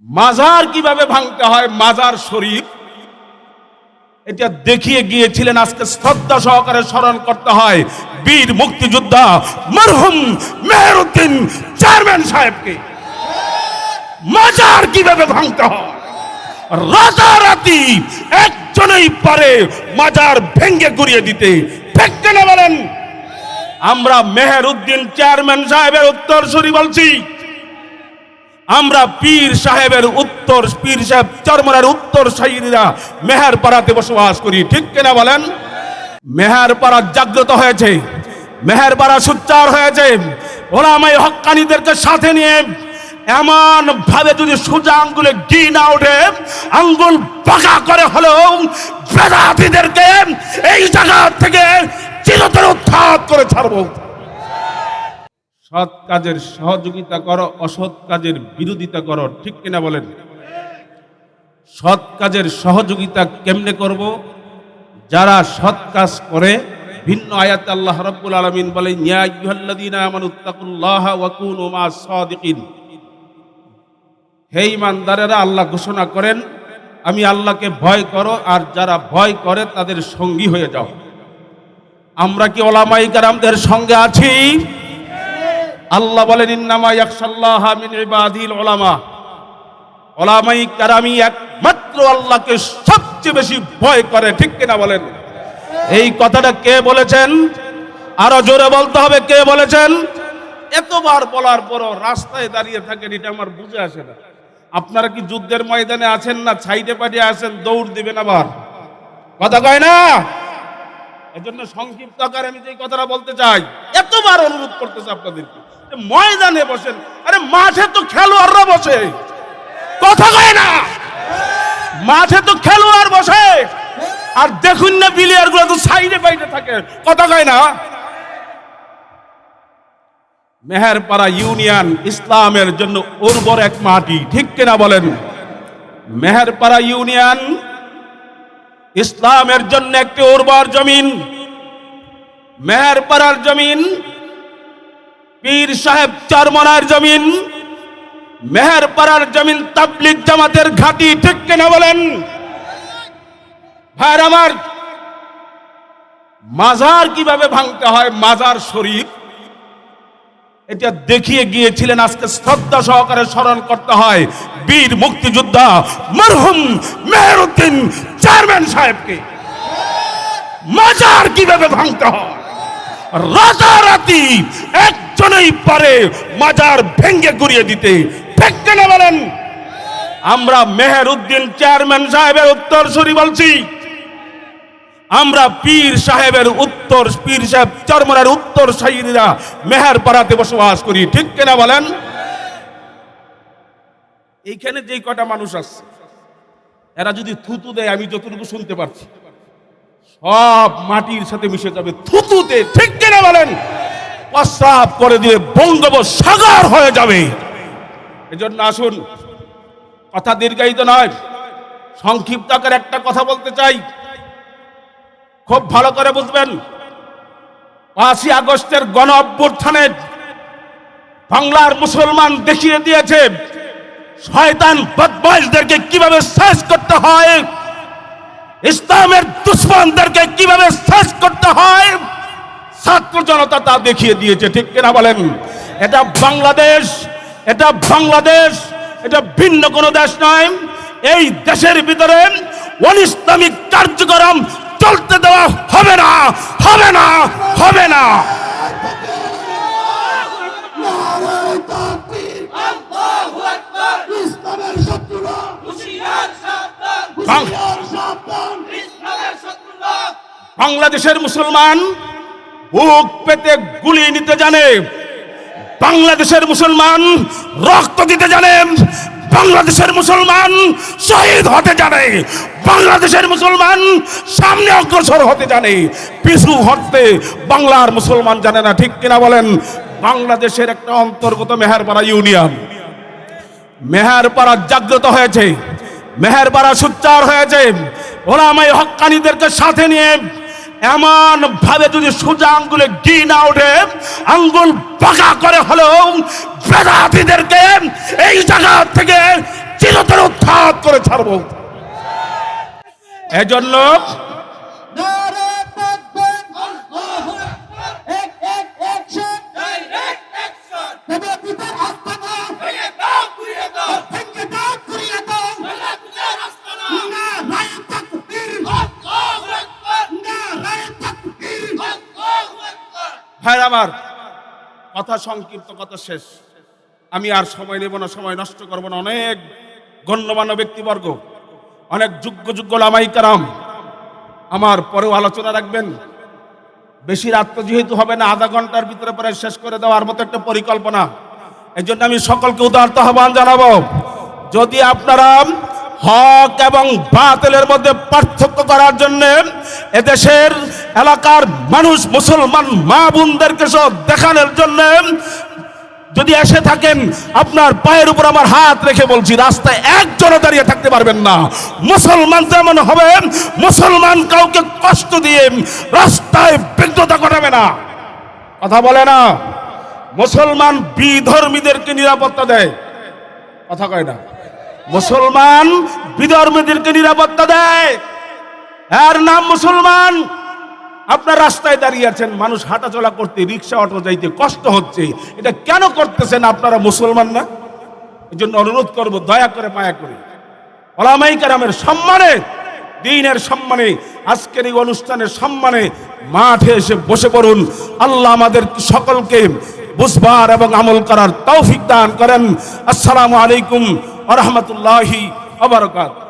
মাজার কিভাবে ভাঙতে হয়, মাজার শরীফ এটা দেখিয়ে গিয়েছিলেন। আজকে শ্রদ্ধা সহকারে স্মরণ করতে হয় বীর মুক্তিযোদ্ধা মরহুম মেহেরউদ্দিন চেয়ারম্যান সাহেবকে। মাজার কিভাবে ভাঙতে হয়, রাতারাতি একজনই পারে মাজার ভেঙ্গে গুড়িয়ে দিতে, ঠিক না বলেন? আমরা মেহেরউদ্দিন চেয়ারম্যান সাহেবের উত্তরসূরি বলছি, আমরা পীর সাহেবের পীর সাহেব চরমনার উত্তরসূরিরা মেহেরপাড়াতে বসবাস করি, ঠিক কিনা বলেন? মেহেরপাড়া জাগ্রত হয়েছে, মেহেরপাড়া সোচ্চার হয়েছে। ওলামায়ে হক্কানীদেরকে সাথে নিয়ে এমন ভাবে যদি সোজা আঙ্গুলে ঘি না ওঠে, আঙ্গুল বাঁকা করে হলেও বেদাতীদেরকে এই জায়গা থেকে চিরতরে উৎখাত করে ছাড়বো। সৎ কাজের সহযোগিতা করো, অসৎ কাজের বিরোধিতা করো, ঠিক কিনা বলেন? সৎ কাজের সহযোগিতা কেমনে করব? যারা সৎ কাজ করে, ভিন্ন আয়াতে আল্লাহ রাব্বুল আলামিন বলেন, ইয়া আইয়ুহাল্লাযীনা আমানুত্তাকুল্লাহা ওয়া কুনু মা'আস সাদিকিন। হে ঈমানদারেরা, আল্লাহ ঘোষণা করেন, আমি আল্লাহকে ভয় করো, আর যারা ভয় করে তাদের সঙ্গী হয়ে যাও। আমরা কি উলামায়ে কেরামদের সঙ্গে আছি? আল্লাহ বলেন, ইন্নামা ইয়াখশাল্লাহা মিন ইবাদিল উলামা। উলামায়ে কেরামই একমাত্র আল্লাহকে সবচেয়ে বেশি ভয় করে, ঠিক কিনা বলেন? এই কথাটা কে বলেছেন? আরো জোরে বলতে হবে, কে বলেছেন? এতবার বলার পরও রাস্তায় দাঁড়িয়ে থাকেন, এটা আমার বুঝে আসে না। আপনারা কি যুদ্ধের ময়দানে আছেন না সাইডে পাঠিয়ে আছেন, দৌড় দিবেন আবার? কথা কয় না? এজন্য সংক্ষিপ্ত আকারে আমি যে কথাটা বলতে চাই, এতবার অনুরোধ করতেছে আপনাদেরকে, ময়দানে বসেন। আরে মাঠে তো খেলোয়াড়রা বসে, কথা কয় না? মাঠে তো খেলোয়াড় বসে, আর দেখুন না প্লেয়ার গুলো তো সাইডে পাইতে থাকে, কথা কয় না? মেহেরপাড়া ইউনিয়ন ইসলামের জন্য উর্বর এক মাটি, ঠিক কিনা বলেন? মেহেরপাড়া ইউনিয়ন ইসলামের জন্য একটি উর্বর জমিন। মেহেরপাড়ার জমিন পীর সাহেব চরমনার জমিন, মেহেরপাড়ার জমিন তাবলীগ জামাতের ঘাঁটি, ঠিক কিনা বলেন? ভাইরা আমার, মাজার কিভাবে ভাঙতে হয়, মাজার শরীফ এটা দেখিয়ে গিয়েছিলেন। আজকে শ্রদ্ধা সহকারে স্মরণ করতে হয় বীর মুক্তিযোদ্ধা মরহুম মেহেরউদ্দিন চেয়ারম্যান সাহেবকে। মাজার কিভাবে ভাঙতে হয়, রাতারাতি একজনই পারে মাজার ভেঙ্গে গুড়িয়ে দিতে, ঠিক কিনা বলেন? আমরা মেহেরউদ্দিন চেয়ারম্যান সাহেবের উত্তরসূরি বলছি, আমরা পীর সাহেবের পীর সাহেব চরমনার উত্তরসূরিরা মেহেরপাড়াতে বসবাস করি, ঠিক কিনা বলেন? এইখানে যে কটা মানুষ আছে, এরা যদি থুতু দেয়, আমি যতটুকু শুনতে পারছি, সব মাটির সাথে মিশে যাবে থুতুতে, ঠিক কিনা বলেন? প্রস্রাব করে দিয়ে বঙ্গোপসাগর হয়ে যাবে। এজন্য আসুন, কথা দীর্ঘায়িত নয়, সংক্ষিপ্ত আকারে একটা কথা বলতে চাই, খুব ভালো করে বুঝবেন। ৫ই আগস্টের গণ অভ্যুত্থানে বাংলার মুসলমান দেখিয়ে দিয়েছে শয়তান বদমাইশদেরকে কিভাবে শেষ করতে হয়, ইসলামের দুশমনদেরকে কিভাবে শেষ করতে হয়। ছাত্র জনতা তা দেখিয়ে দিয়েছে, ঠিক কিনা বলেন? এটা বাংলাদেশ, এটা বাংলাদেশ, এটা ভিন্ন কোনো দেশ নয়। এই দেশের ভিতরে অনিসলামিক কার্যক্রম চলতে দেওয়া হবে না, হবে না, হবে না। বাংলাদেশের মুসলমান বুক পেতে গুলি নিতে জানে, বাংলাদেশের মুসলমান রক্ত দিতে জানে, বাংলাদেশের মুসলমান শহীদ হতে জানে, বাংলাদেশের মুসলমান সামনে অগ্রসর হতে জানে, পিছু হটতে বাংলার মুসলমান জানে না, ঠিক কিনা বলেন? বাংলাদেশের একটা অন্তর্গত মেহেরপাড়া ইউনিয়ন, মেহেরপাড়া জাগ্রত হয়েছে, মেহেরপাড়া সোচ্চার হয়েছে। ওলামায়ে হক্কানীদেরকে সাথে নিয়ে এমন ভাবে যদি সোজা আঙ্গুলে ঘি না ওঠে, আঙ্গুল বাঁকা করে হলেও বেদাতীদেরকে এই জায়গা থেকে চির করে ছাড়বো। এজন্য নারে তাকবীর, আল্লাহু আকবার, এক এক অ্যাকশন, ডাইরেক্ট অ্যাকশন দেবতার আস্তানা, ভেঙে দাও ঘুরিয়ে দাও ভেঙে দাও ঘুরিয়ে দাও, বেলাতুলের আস্তানা নারে তাকবীর, আল্লাহু আকবার নারে তাকবীর। আল্লাহু আকবার। ভাই আমার কথা সংক্ষিপ্ত, কথা শেষ। আমি আর সময় নেব না, সময় নষ্ট করব না। অনেক গণ্যমান্য ব্যক্তিবর্গ, অনেক যোগ্য যোগ্য ওলামায়ে কেরাম আমার পরেও আলোচনা রাখবেন। বেশি রাত তো যেহেতু হবে না, আধা ঘন্টার ভিতরে পরে শেষ করে দেওয়ার মতো একটা পরিকল্পনা। এই জন্য আমি সকলকে উদারত আহ্বান জানাবো, যদি আপনারা হক এবং বাতিলের মধ্যে পার্থক্য করার জন্য এদেশের এলাকার মানুষ মুসলমান মা বোনদেরকে সব দেখানোর জন্য যদি এসে থাকেন, আপনার পায়ের উপর আমার হাত রেখে বলছি, রাস্তায় একজনও দাঁড়িয়ে থাকতে পারবেন না। মুসলমান যেমন হবে, মুসলমান কাউকে কষ্ট দিয়ে রাস্তায় বিঘ্নতা ঘটাবে না। কথা বলে না, মুসলমান বিধর্মীদেরকে নিরাপত্তা দেয়, কথা কয় না। মুসলমান বিধর্মীদেরকে নিরাপত্তা দেয়, এর নাম মুসলমান। আপনার রাস্তায় দাঁড়িয়ে আছেন, মানুষ হাঁটাচলা করতে, রিক্সা অটো যাইতে কষ্ট হচ্ছে, এটা কেন করতেছেন? আপনারা মুসলমান না? এই জন্য অনুরোধ করব, দয়া করে মায়া করে ওলামায়ে কেরামের সম্মানে, দ্বীনের সম্মানে, আজকের এই অনুষ্ঠানের সম্মানে মাঠে এসে বসে পড়ুন। আল্লাহ আমাদের সকলকে বুঝবার এবং আমল করার তৌফিক দান করেন। আসসালামু আলাইকুম ওয়া রাহমাতুল্লাহি ওয়া বারাকাতুহু।